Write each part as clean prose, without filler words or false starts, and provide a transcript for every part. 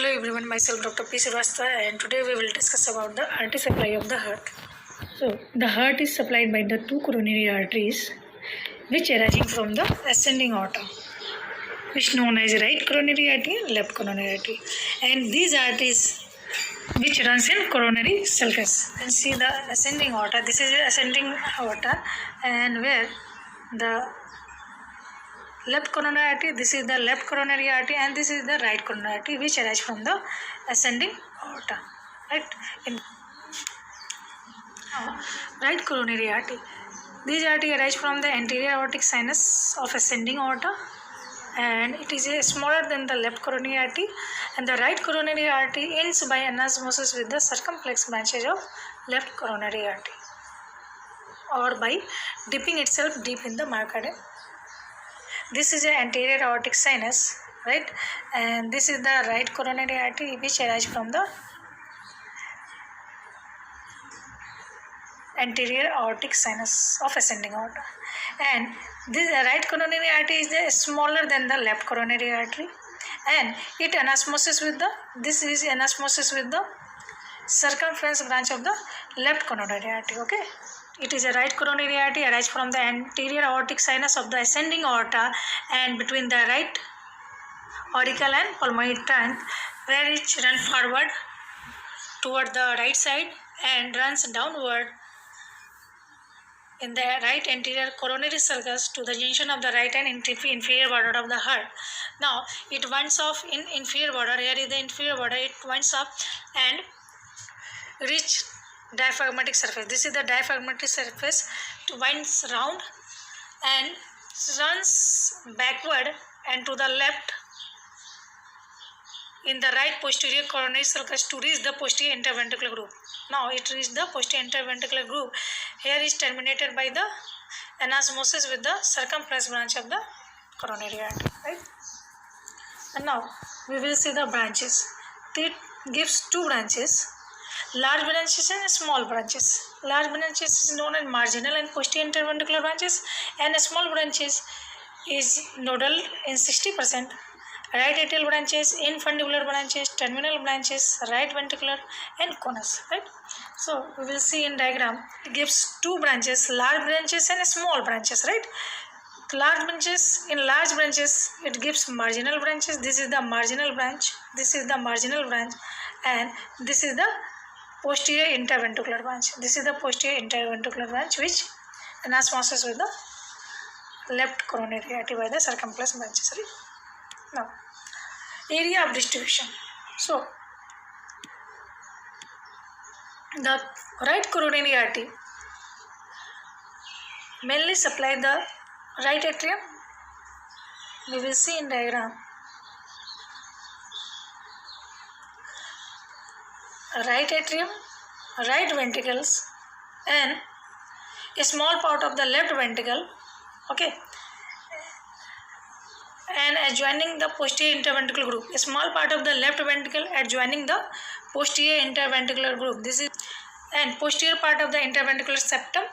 Hello everyone, myself Dr. P. Srivastava, and today we will discuss about the artery supply of the heart. So, the heart is supplied by the two coronary arteries which arising from the ascending aorta, which known as right coronary artery and left coronary artery. And these arteries which runs in coronary sulcus. You can see the ascending aorta. This is the ascending aorta, and where the left coronary artery, this is the left coronary artery, and this is the right coronary artery which arise from the ascending aorta, right? In right coronary artery, these artery arise from the anterior aortic sinus of ascending aorta, and it is smaller than the left coronary artery, and the right coronary artery ends by anastomosis with the circumflex branches of left coronary artery, or by dipping itself deep in the myocardium. This is an anterior aortic sinus, right? And this is the right coronary artery which arises from the anterior aortic sinus of ascending aorta. And this right coronary artery is smaller than the left coronary artery, and it anastomosis with the circumference branch of the left coronary artery. Okay. It is a right coronary artery arises from the anterior aortic sinus of the ascending aorta and between the right auricle and pulmonary trunk, where it runs forward toward the right side and runs downward in the right anterior coronary sulcus to the junction of the right and inferior border of the heart. Now it winds off in inferior border. Here is the inferior border. It winds up and reach diaphragmatic surface. This is the diaphragmatic surface. It winds round and runs backward and to the left in the right posterior coronary sulcus to reach the posterior interventricular groove. Now it reaches the posterior interventricular groove. Here is terminated by the anastomosis with the circumflex branch of the coronary artery. Right? And now we will see the branches. It gives two branches. Large branches and small branches. Large branches is known as marginal and posterior interventricular branches, and small branches is nodal in 60%. Right atrial branches, infundibular branches, terminal branches, right ventricular, and conus. Right. So we will see in diagram. It gives two branches, large branches and small branches. Right. Large branches, in large branches it gives marginal branches. This is the marginal branch. This is the marginal branch, and this is the posterior interventricular branch. This is the posterior interventricular branch which anastomosis with the left coronary artery by the circumflex branches. Right? Now, area of distribution. So, the right coronary artery mainly supply the right atrium. We will see in diagram. Right atrium, right ventricles, and a small part of the left ventricle, okay, and adjoining the posterior interventricular groove. A small part of the left ventricle adjoining the posterior interventricular groove. This is and posterior part of the interventricular septum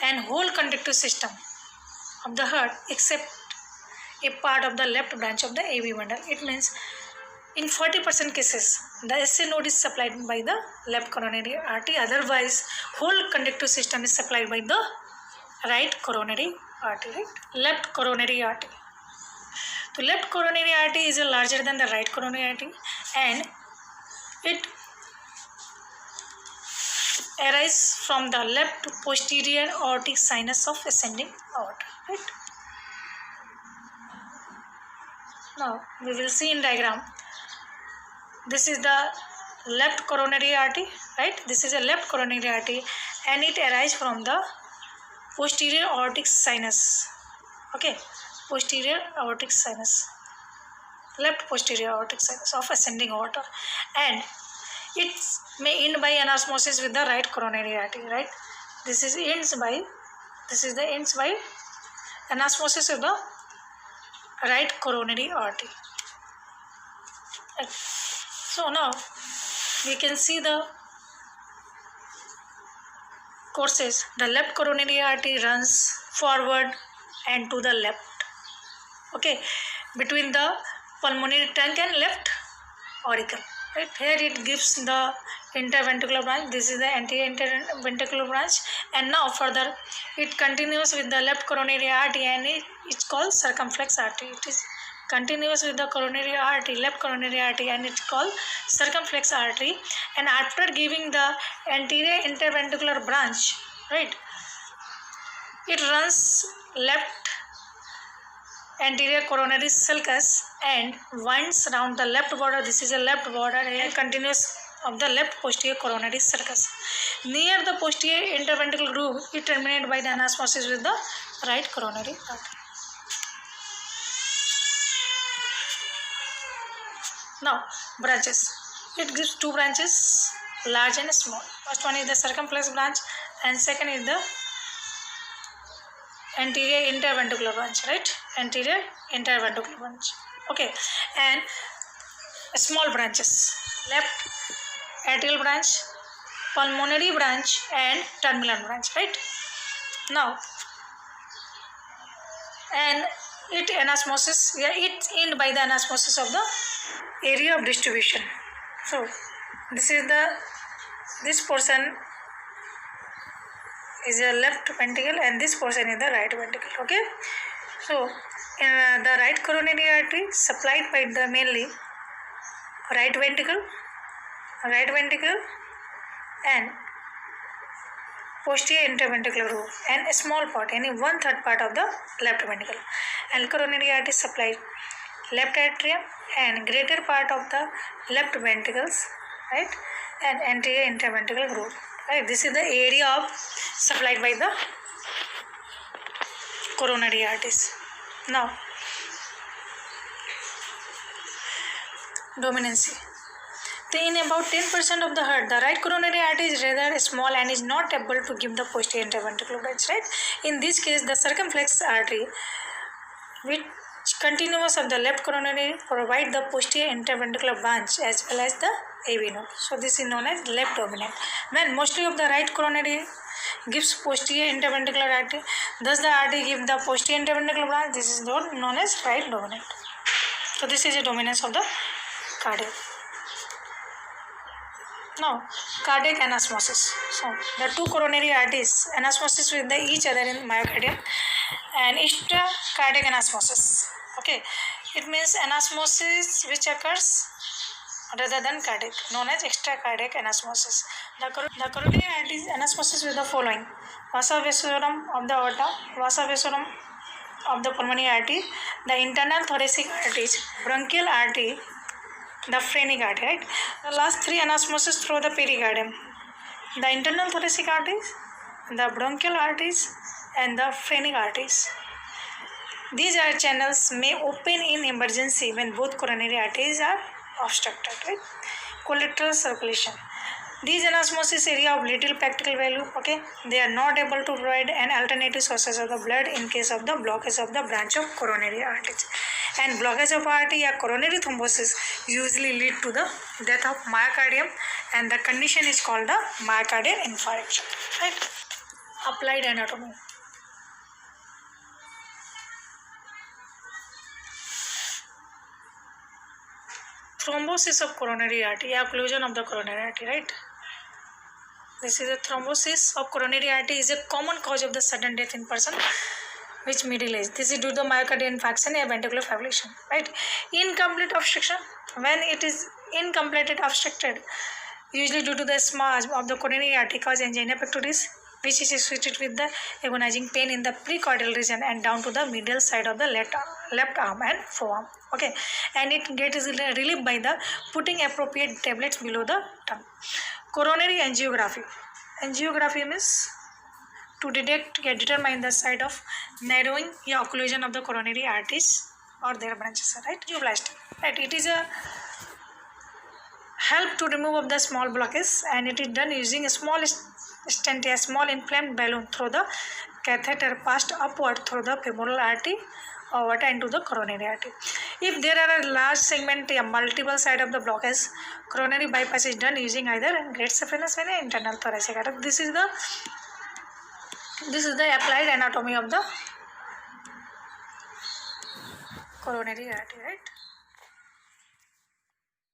and whole conductive system of the heart except a part of the left branch of the AV bundle. It means in 40% cases, the SA node is supplied by the left coronary artery. Otherwise, whole conductive system is supplied by the right coronary artery. Right? Left coronary artery. The left coronary artery is larger than the right coronary artery, and it arises from the left posterior aortic sinus of ascending aorta. Right? Now we will see in diagram. This is the left coronary artery, right? This is a left coronary artery, and it arises from the posterior aortic sinus. Okay, posterior aortic sinus, left posterior aortic sinus of ascending aorta, and it may end by anastomosis with the right coronary artery. Right? This is the ends by anastomosis with the right coronary artery. Right. So now we can see the courses. The left coronary artery runs forward and to the left. Okay, between the pulmonary trunk and left auricle. Right here it gives the interventricular branch. This is the anterior interventricular branch, and now further it continues with the left coronary artery, and it's called circumflex artery. It is continuous with the coronary artery, left coronary artery, and it's called circumflex artery. And after giving the anterior interventricular branch, right, it runs left anterior coronary sulcus and winds around the left border. This is a left border and continuous of the left posterior coronary sulcus. Near the posterior interventricular groove, it terminates by the anastomosis with the right coronary artery. Now, branches. It gives two branches, large and small. First one is the circumflex branch, and second is the anterior interventricular branch, right? Anterior interventricular branch. Okay, and small branches: left atrial branch, pulmonary branch, and terminal branch, right? Now, and it anastomosis, it end by the anastomosis of the area of distribution. So this portion is a left ventricle and this portion is the right ventricle. Okay, so the right coronary artery supplied by the mainly right ventricle and posterior interventricular groove, and a small part, any 1/3 part of the left ventricle. And coronary artery supplied left atrium and greater part of the left ventricles, right, and anterior interventricular groove, right. This is the area of supplied by the coronary arteries. Now, dominancy. In about 10% of the heart, the right coronary artery is rather small and is not able to give the posterior interventricular branch, right. In this case, the circumflex artery, which continuous of the left coronary, provide the posterior interventricular branch as well as the AV node. So this is known as left dominant. When mostly of the right coronary gives posterior interventricular artery, thus the artery give the posterior interventricular branch. This is known as right dominant. So this is a dominance of the cardiac. Now, cardiac anastomosis. So the two coronary arteries anastomosis with each other in myocardium, and extracardiac anastomosis. Okay, it means anastomosis which occurs rather than cardiac, known as extracardiac anastomosis. The coronary arteries anastomosis with the following: vasa vasorum of the aorta, vasa vasorum of the pulmonary artery, the internal thoracic arteries, bronchial artery, the phrenic artery, right? The last three anastomosis through the pericardium: the internal thoracic arteries, the bronchial arteries, and the phrenic arteries. These are channels may open in emergency when both coronary arteries are obstructed, right? Collateral circulation. These anastomosis area of little practical value, okay? They are not able to provide an alternative sources of the blood in case of the blockage of the branch of coronary arteries. And blockage of artery or coronary thrombosis usually lead to the death of myocardium, and the condition is called the myocardial infarction, right? Applied anatomy. Thrombosis of coronary artery, occlusion of the coronary artery, right? This is a thrombosis of coronary artery is a common cause of the sudden death in person which middle age. This is due to myocardial infarction and ventricular fibrillation, right? Incomplete obstruction. When it is incomplete obstructed, usually due to the smudge of the coronary artery cause angina pectoris, which is associated with the agonizing pain in the precordial region and down to the medial side of the left arm and forearm. Okay, and it gets relieved by the putting appropriate tablets below the tongue. Coronary angiography. Angiography means to determine the site of narrowing or occlusion of the coronary arteries or their branches, right? Angioplasty, right? It is a help to remove of the small blockage, and it is done using a small stent, a small inflamed balloon through the catheter passed upward through the femoral artery or water into the coronary artery. If there are a large segment, a multiple side of the blockage, coronary bypass is done using either great saphenous vein or internal thoracic artery. This is the applied anatomy of the coronary artery, right?